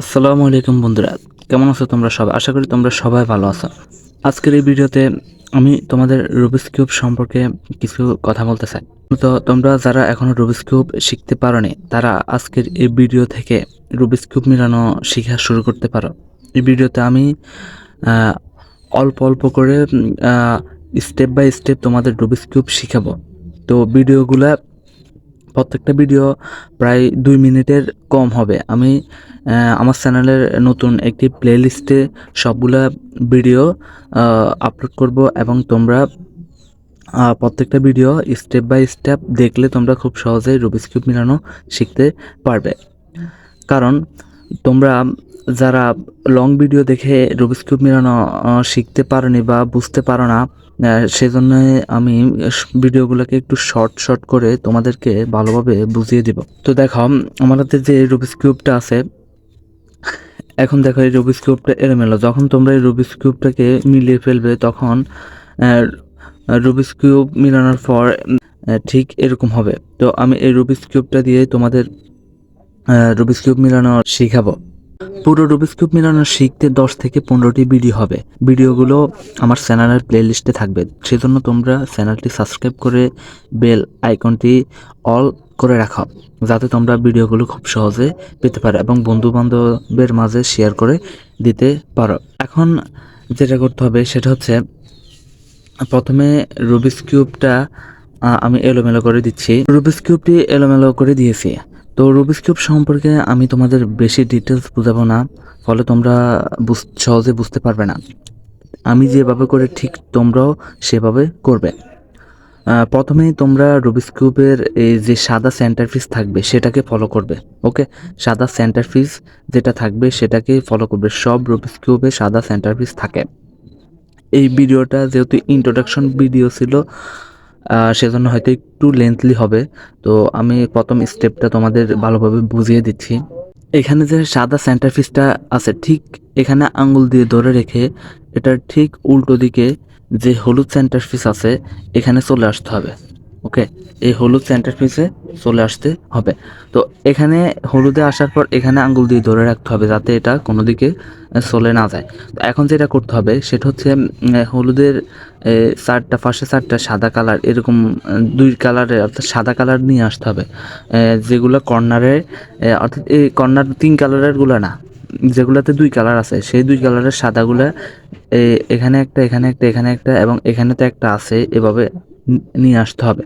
আসসালামু আলাইকুম বন্ধুরা, কেমন আছো তোমরা সবাই? আশা করি তোমরা সবাই ভালো আছো। আজকের এই ভিডিওতে আমি তোমাদের রুবিক্স কিউব সম্পর্কে কিছু কথা বলতে চাই। তো তোমরা যারা এখনো রুবিক্স কিউব শিখতে পারোনি তারা আজকের এই ভিডিও থেকে রুবিক্স কিউব মিলানো শেখা শুরু করতে পারো। এই ভিডিওতে আমি আহ, অল্প অল্প করে স্টেপ বাই স্টেপ তোমাদের রুবিক্স কিউব শিখাবো। তো ভিডিওগুলা প্রত্যেকটা ভিডিও প্রায় 2 মিনিটের কম হবে। আমি আমার চ্যানেলের নতুন একটি প্লেলিস্টে সবগুলা ভিডিও আপলোড করব এবং তোমরা প্রত্যেকটা ভিডিও স্টেপ বাই স্টেপ দেখলে তোমরা খুব সহজেই রুবিক্স কিউব মিলানো শিখতে পারবে। কারণ তোমরা যারা লং ভিডিও দেখে রুবিক্স কিউব মিলানো শিখতে পারোনি বা বুঝতে পারো না, সেজন্য আমি ভিডিওগুলোকে একটু শর্ট শর্ট করে তোমাদেরকে ভালোভাবে বুঝিয়ে দিব। তো দেখো, আমাদের যে রুবিক্স কিউবটা আছে, এখন দেখো এই রুবিক্স কিউবটা এলোমেলো। যখন তোমরা এই রুবিক্স কিউবটাকে মিলিয়ে ফেলবে তখন রুবিক্স কিউব মিলানোর পর ঠিক এরকম হবে। তো আমি এই রুবিক্স কিউবটা দিয়ে তোমাদের রুবিক্স কিউব মিলানো শিখাবো। পুরো রুবিক্স কিউব মিলানো শিখতে 10 থেকে 15টি ভিডিও হবে। ভিডিওগুলো আমার চ্যানেলের প্লেলিস্টে থাকবে, সেজন্য তোমরা চ্যানেলটি সাবস্ক্রাইব করে বেল আইকনটি অল করে রাখো, যাতে তোমরা ভিডিওগুলো খুব সহজে পেতে পারো এবং বন্ধু বান্ধবের মাঝে শেয়ার করে দিতে পারো। এখন যেটা করতে হবে সেটা হচ্ছে, প্রথমে রুবিক্স কিউবটা আমি এলোমেলো করে দিচ্ছি। রুবিক্স কিউবটি এলোমেলো করে দিয়েছি। তো রুবিক্স কিউব সম্পর্কে আমি তোমাদের বেশি ডিটেলস বোঝাবো না, ফলে তোমরা সহজে বুঝতে পারবে না। আমি যেভাবে করে ঠিক তোমরাও সেভাবে করবে। প্রথমেই তোমরা রুবিক্স কিউবের এই যে সাদা সেন্টার পিস থাকবে সেটাকে ফলো করবে। ওকে, সাদা সেন্টার পিস যেটা থাকবে সেটাকে ফলো করবে। সব রুবিক্স কিউবে সাদা সেন্টার পিস থাকে। এই ভিডিওটা যেহেতু ইন্ট্রোডাকশন ভিডিও ছিল, সেজন্য হয়তো একটু লেন্থলি হবে। তো আমি প্রথম স্টেপটা তোমাদের ভালোভাবে বুঝিয়ে দিচ্ছি। এখানে যে সাদা সেন্টার পিসটা আছে, ঠিক এখানে আঙ্গুল দিয়ে ধরে রেখে এটার ঠিক উল্টো দিকে যে হলুদ সেন্টার পিস আছে এখানে চলে আসতে হবে। ওকে, এই হলুদ সেন্টার পিসে চলে আসতে হবে। তো এখানে হলুদে আসার পর এখানে আঙ্গুল দিয়ে ধরে রাখতে হবে যাতে এটা কোনো দিকে চলে না যায়। তো এখন যেটা করতে হবে সেটা হচ্ছে, হলুদের চারটা পাশে চারটা সাদা কালার, এরকম দুই কালারের অর্থাৎ সাদা কালার নিয়ে আসতে হবে। যেগুলো কর্নারে, অর্থাৎ এই কর্নার 3 কালারের গুলো না, যেগুলোতে 2 কালার আছে সেই 2 কালারের সাদাগুলা এখানে একটা, এখানে একটা, এখানে একটা এবং এখানে তো একটা আছে, এভাবে নিয়ে আসতে হবে।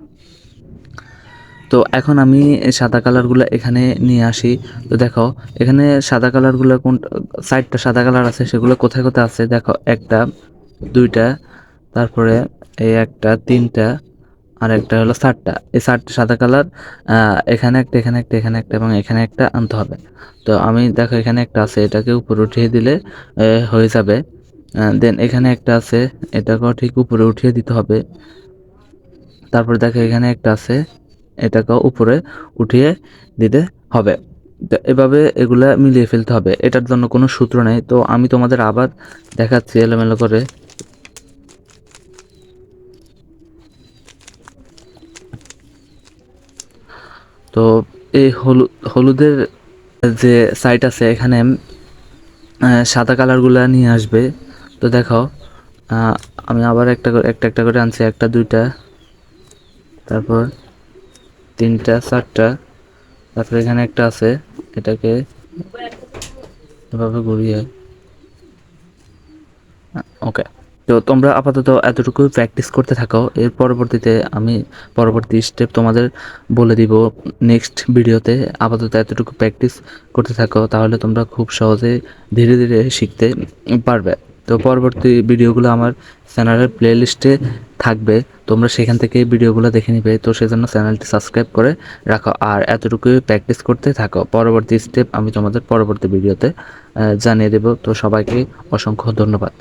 তো এখন আমি এই সাদা কালারগুলো এখানে নিয়ে আসি। তো দেখো, এখানে সাদা কালারগুলো কোন সাইডটা সাদা কালার আছে সেগুলো কোথায় কোথায় আছে দেখো, একটা, দুইটা, তারপরে এই একটা, তিনটা, আর একটা হলো চারটা। এই চারটা সাদা কালার এখানে একটা, এখানে একটা, এখানে একটা এবং এখানে একটা আনতে হবে। তো আমি দেখো এখানে একটা আছে, এটাকে উপরে উঠিয়ে দিলে হয়ে যাবে। দেন এখানে একটা আছে, এটাকেও ঠিক উপরে উঠিয়ে দিতে হবে। তারপর দেখো এখানে একটা আছে, এটাকেও উপরে উঠিয়ে দিতে হবে। তো এভাবে এগুলা মিলিয়ে ফেলতে হবে। এটার জন্য কোনো সূত্র নেই, তো আমি তোমাদের আবার দেখাচ্ছি এলোমেলো করে। তো এই হলুদের যে সাইট আছে এখানে সাদা কালারগুলা নিয়ে আসবে। তো দেখো, আমি আবার একটা একটা করে আনছি, একটা, দুইটা, তারপর তিনটা, চারটা, তারপর এখানে একটা আছে, এটাকে এভাবে ঘুরিয়ে। ওকে, তো তোমরা আপাতত এতটুকু প্র্যাকটিস করতে থাকো। এর পরবর্তীতে আমি পরবর্তী স্টেপ তোমাদের বলে দিব নেক্সট ভিডিওতে। আপাতত এতটুকু প্র্যাকটিস করতে থাকো, তাহলে তোমরা খুব সহজে ধীরে ধীরে শিখতে পারবে। তো পরবর্তী ভিডিওগুলো আমার চ্যানেলের প্লেলিস্টে থাকবে, তোমরা সেখান থেকে ভিডিওগুলো দেখে নিবে। তো সেজন্য চ্যানেলটি সাবস্ক্রাইব করে রাখো আর এতটুকুই প্র্যাকটিস করতে থাকো। পরবর্তী স্টেপ আমি তোমাদের পরবর্তী ভিডিওতে জানিয়ে দেব। তো সবাইকে অসংখ্য ধন্যবাদ।